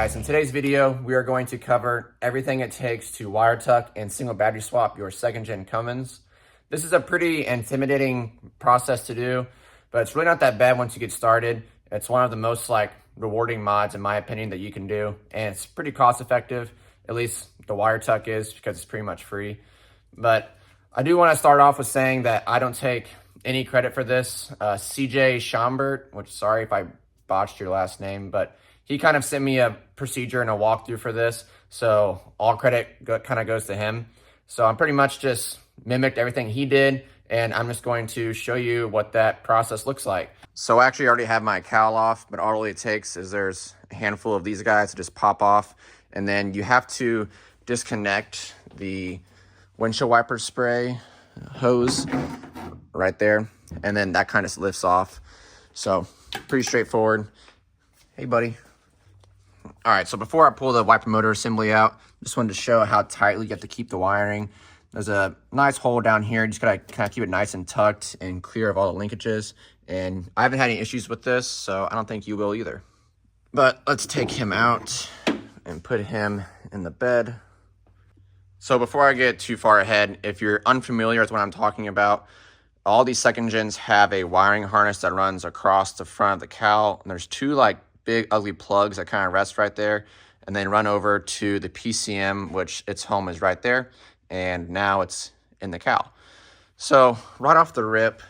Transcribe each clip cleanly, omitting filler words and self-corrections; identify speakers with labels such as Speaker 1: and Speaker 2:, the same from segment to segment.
Speaker 1: guys, in today's video, we are going to cover everything it takes to wire tuck and single battery swap your second gen Cummins. This is a pretty intimidating process to do, but it's really not that bad once you get started. It's one of the most rewarding mods in my opinion that you can do, and it's pretty cost effective. At least the wire tuck is, because it's pretty much free. But I do want to start off with saying that I don't take any credit for this. CJ Schambert, which sorry if I botched your last name, but he kind of sent me a procedure and a walkthrough for this, so all credit kind of goes to him. So I'm pretty much just mimicked everything he did, and I'm just going to show you what that process looks like. So I actually already have my cowl off, but all really it takes is there's a handful of these guys to just pop off, and then you have to disconnect the windshield wiper spray hose right there, and then that kind of lifts off. So pretty straightforward. Hey buddy. All right, so before I pull the wiper motor assembly out, just wanted to show how tightly you have to keep the wiring. There's a nice hole down here. You just gotta kind of keep it nice and tucked and clear of all the linkages. And I haven't had any issues with this, so I don't think you will either. But let's take him out and put him in the bed. So before I get too far ahead, if you're unfamiliar with what I'm talking about, all these second gens have a wiring harness that runs across the front of the cowl. And there's two big ugly plugs that kind of rest right there, and then run over to the PCM, which its home is right there, and now it's in the cowl. So right off the rip,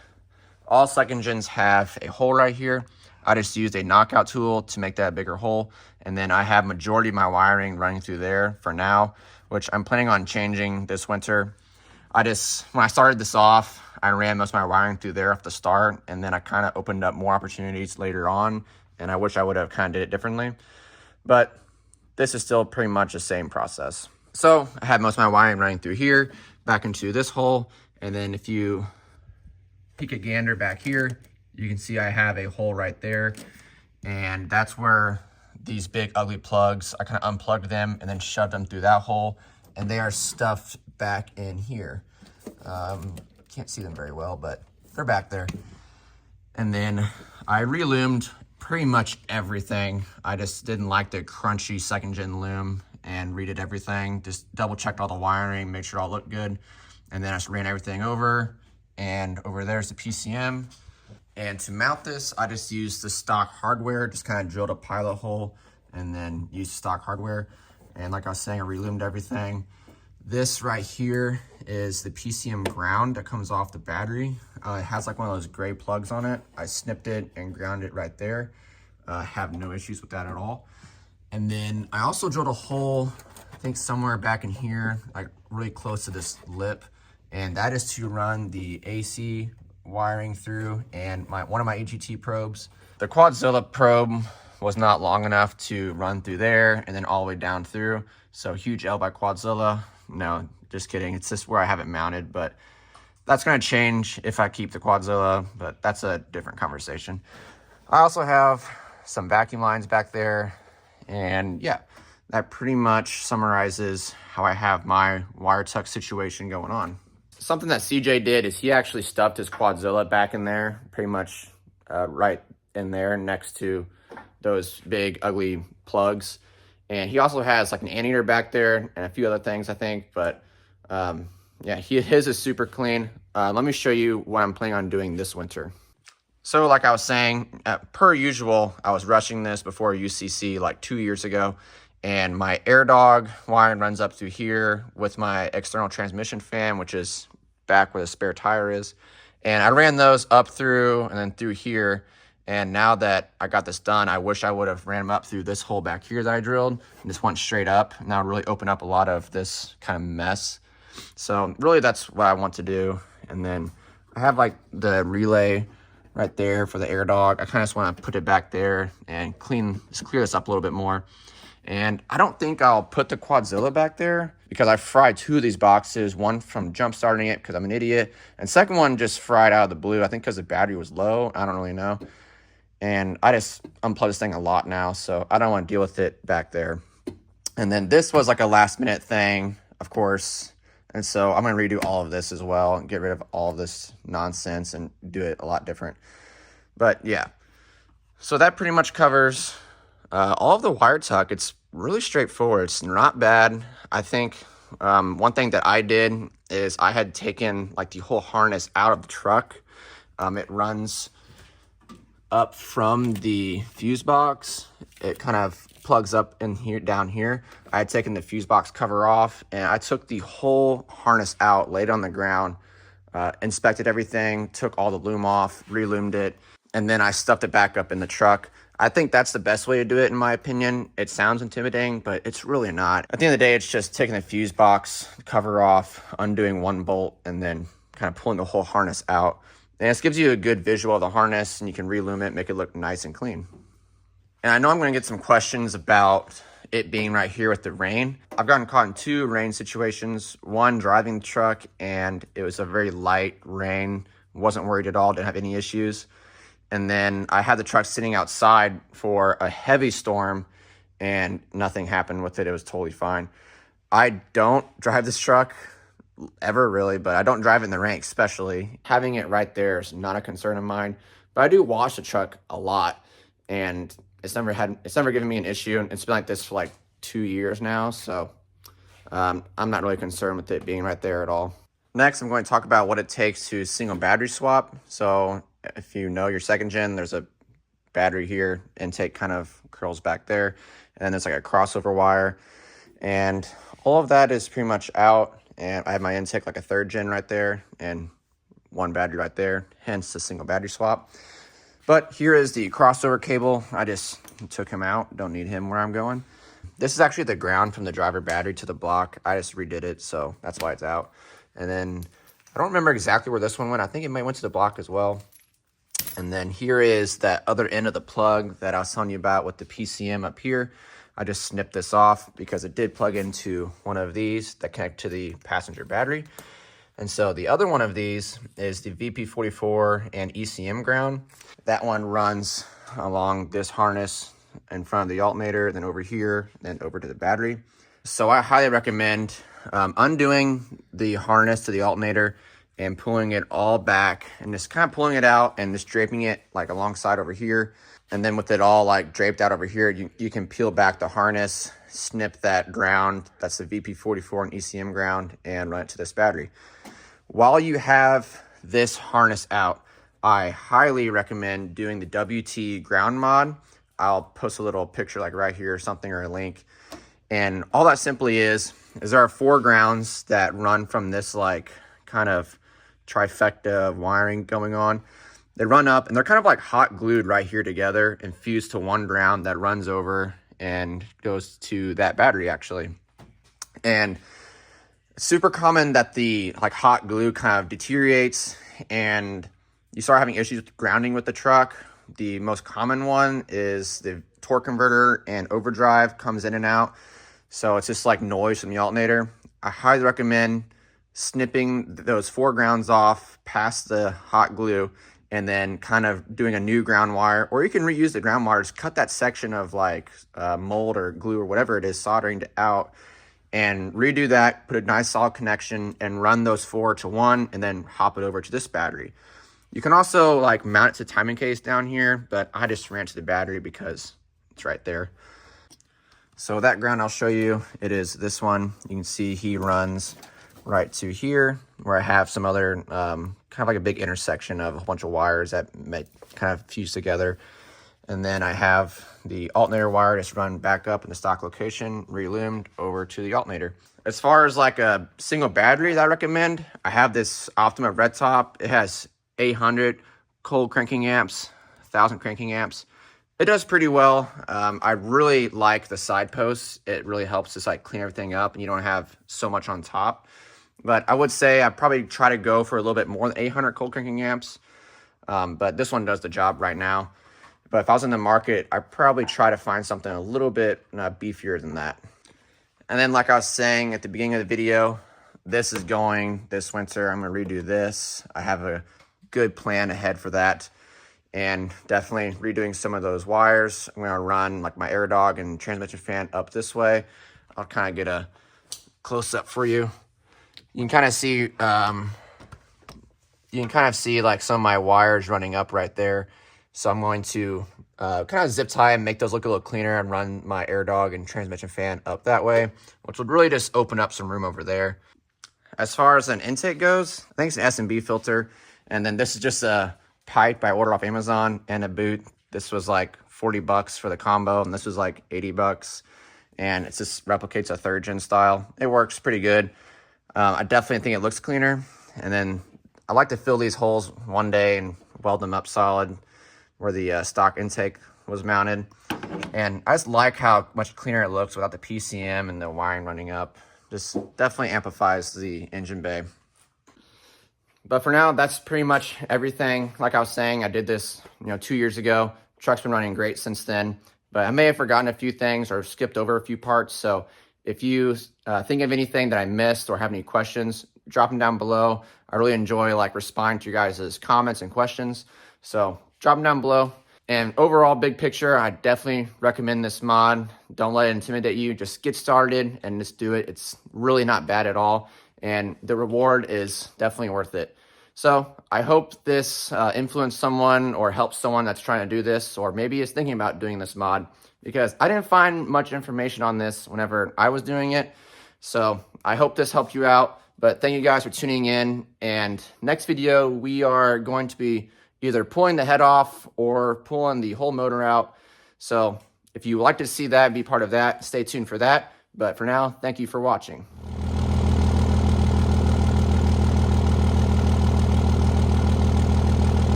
Speaker 1: all second gens have a hole right here. I just used a knockout tool to make that a bigger hole, and then I have majority of my wiring running through there for now, which I'm planning on changing this winter. When I started this off, I ran most of my wiring through there off the start, and then I kind of opened up more opportunities later on, and I wish I would have kind of did it differently. But this is still pretty much the same process. So I have most of my wiring running through here, back into this hole, and then if you peek a gander back here, you can see I have a hole right there, and that's where these big ugly plugs, I kind of unplugged them and then shoved them through that hole, and they are stuffed back in here. Can't see them very well, but they're back there. And then I reloomed pretty much everything. I just didn't like the crunchy second gen loom, and redid everything. Just double checked all the wiring, made sure all looked good. And then I just ran everything over, and over there's the PCM. And to mount this, I just used the stock hardware, just kind of drilled a pilot hole and then used stock hardware. And like I was saying, I reloomed everything. This right here is the PCM ground that comes off the battery. It has one of those gray plugs on it. I snipped it and ground it right there. Have no issues with that at all. And then I also drilled a hole, I think somewhere back in here, really close to this lip. And that is to run the AC wiring through and one of my AGT probes. The Quadzilla probe was not long enough to run through there and then all the way down through. So huge L by Quadzilla. No, just kidding. It's just where I have it mounted, but that's going to change if I keep the Quadzilla, but that's a different conversation. I also have some vacuum lines back there, and yeah, that pretty much summarizes how I have my wire tuck situation going on. Something that CJ did is he actually stuffed his Quadzilla back in there, pretty much right in there next to those big ugly plugs. And he also has an anteater back there and a few other things, I think. But yeah, his is super clean. Let me show you what I'm planning on doing this winter. So like I was saying, per usual, I was rushing this before UCC 2 years ago. And my air dog wiring runs up through here with my external transmission fan, which is back where the spare tire is. And I ran those up through and then through here. And now that I got this done, I wish I would have ran them up through this hole back here that I drilled and just went straight up. Now really open up a lot of this kind of mess. So really that's what I want to do. And then I have the relay right there for the air dog. I kind of just want to put it back there and clear this up a little bit more. And I don't think I'll put the Quadzilla back there because I fried two of these boxes, one from jump starting it because I'm an idiot, and second one just fried out of the blue, I think because the battery was low. I don't really know. And I just unplugged this thing a lot now, so I don't want to deal with it back there. And then this was a last minute thing, of course. And so I'm going to redo all of this as well and get rid of all of this nonsense and do it a lot different. But yeah, so that pretty much covers all of the wire tuck. It's really straightforward. It's not bad. I think one thing that I did is I had taken like the whole harness out of the truck. It runs up from the fuse box. It kind of plugs up in here, down here. I had taken the fuse box cover off, and I took the whole harness out, laid it on the ground, inspected everything, took all the loom off, re-loomed it, and then I stuffed it back up in the truck. I think that's the best way to do it, in my opinion. It sounds intimidating, but it's really not. At the end of the day, it's just taking the fuse box cover off, undoing one bolt, and then kind of pulling the whole harness out. And this gives you a good visual of the harness, and you can re-loom it, make it look nice and clean. And I know I'm going to get some questions about it being right here with the rain. I've gotten caught in two rain situations. One, driving the truck, and it was a very light rain. Wasn't worried at all, didn't have any issues. And then I had the truck sitting outside for a heavy storm, and nothing happened with it. It was totally fine. I don't drive this truck ever, really, but I don't drive in the rain especially. Having it right there is not a concern of mine, but I do wash the truck a lot, and it's never given me an issue, and it's been like this for like 2 years now, so I'm not really concerned with it being right there at all. Next, I'm going to talk about what it takes to single battery swap. So if you know your second gen, there's a battery here, intake kind of curls back there, and then there's like a crossover wire, and all of that is pretty much out. And I have my intake like a third gen right there, and one battery right there, hence the single battery swap. But here is the crossover cable. I just took him out, don't need him where I'm going. This is actually the ground from the driver battery to the block. I just redid it, so that's why it's out. And then I don't remember exactly where this one went. I think it might went to the block as well. And then here is that other end of the plug that I was telling you about with the PCM up here. I just snipped this off because it did plug into one of these that connect to the passenger battery. And so the other one of these is the VP44 and ECM ground. That one runs along this harness in front of the alternator, then over here, then over to the battery. So I highly recommend undoing the harness to the alternator and pulling it all back and just kind of pulling it out and just draping it like alongside over here. And then with it all like draped out over here, you can peel back the harness, snip that ground, that's the VP44 and ECM ground, and run it to this battery. While you have this harness out, I highly recommend doing the WT ground mod. I'll post a little picture like right here or something, or a link. And all that simply is there are 4 grounds that run from this like kind of trifecta of wiring going on. They run up and they're kind of like hot glued right here together and fused to one ground that runs over and goes to that battery actually. And it's super common that the like hot glue kind of deteriorates and you start having issues with grounding with the truck. The most common one is the torque converter and overdrive comes in and out. So it's just like noise from the alternator. I highly recommend snipping those 4 grounds off past the hot glue and then kind of doing a new ground wire, or you can reuse the ground wires, cut that section of like mold or glue or whatever it is, soldering it out, and redo that, put a nice solid connection and run those 4 to 1 and then hop it over to this battery. You can also like mount it to timing case down here, but I just ran to the battery because it's right there. So that ground I'll show you, it is this one. You can see he runs right to here where I have some other kind of like a big intersection of a bunch of wires that may kind of fuse together. And then I have the alternator wire just run back up in the stock location, re-loomed over to the alternator. As far as like a single battery that I recommend, I have this Optima Red Top. It has 800 cold cranking amps, 1000 cranking amps. It does pretty well. I really like the side posts. It really helps just like clean everything up and you don't have so much on top. But I would say I probably try to go for a little bit more than 800 cold cranking amps. But this one does the job right now. But if I was in the market, I'd probably try to find something a little bit beefier than that. And then like I was saying at the beginning of the video, this is going this winter. I'm going to redo this. I have a good plan ahead for that. And definitely redoing some of those wires. I'm going to run like my air dog and transmission fan up this way. I'll kind of get a close up for you. You can kind of see like some of my wires running up right there. So I'm going to kind of zip tie and make those look a little cleaner and run my air dog and transmission fan up that way, which would really just open up some room over there. As far as an intake goes, I think it's an S&B filter. And then this is just a pipe I ordered off Amazon and a boot. This was like $40 for the combo, and this was like $80. And it just replicates a 3rd gen style. It works pretty good. I definitely think it looks cleaner. And then I like to fill these holes one day and weld them up solid where the stock intake was mounted. And I just like how much cleaner it looks without the PCM and the wiring running up. Just definitely amplifies the engine bay. But for now, that's pretty much everything. Like I was saying, I did this 2 years ago. Truck's been running great since then, but I may have forgotten a few things or skipped over a few parts. So if you think of anything that I missed or have any questions, drop them down below. I really enjoy responding to you guys' comments and questions. So drop them down below. And overall, big picture, I definitely recommend this mod. Don't let it intimidate you. Just get started and just do it. It's really not bad at all. And the reward is definitely worth it. So I hope this influenced someone or helped someone that's trying to do this, or maybe is thinking about doing this mod, because I didn't find much information on this whenever I was doing it. So I hope this helped you out. But thank you guys for tuning in. And next video, we are going to be either pulling the head off or pulling the whole motor out. So if you would like to see that, be part of that, stay tuned for that. But for now, thank you for watching.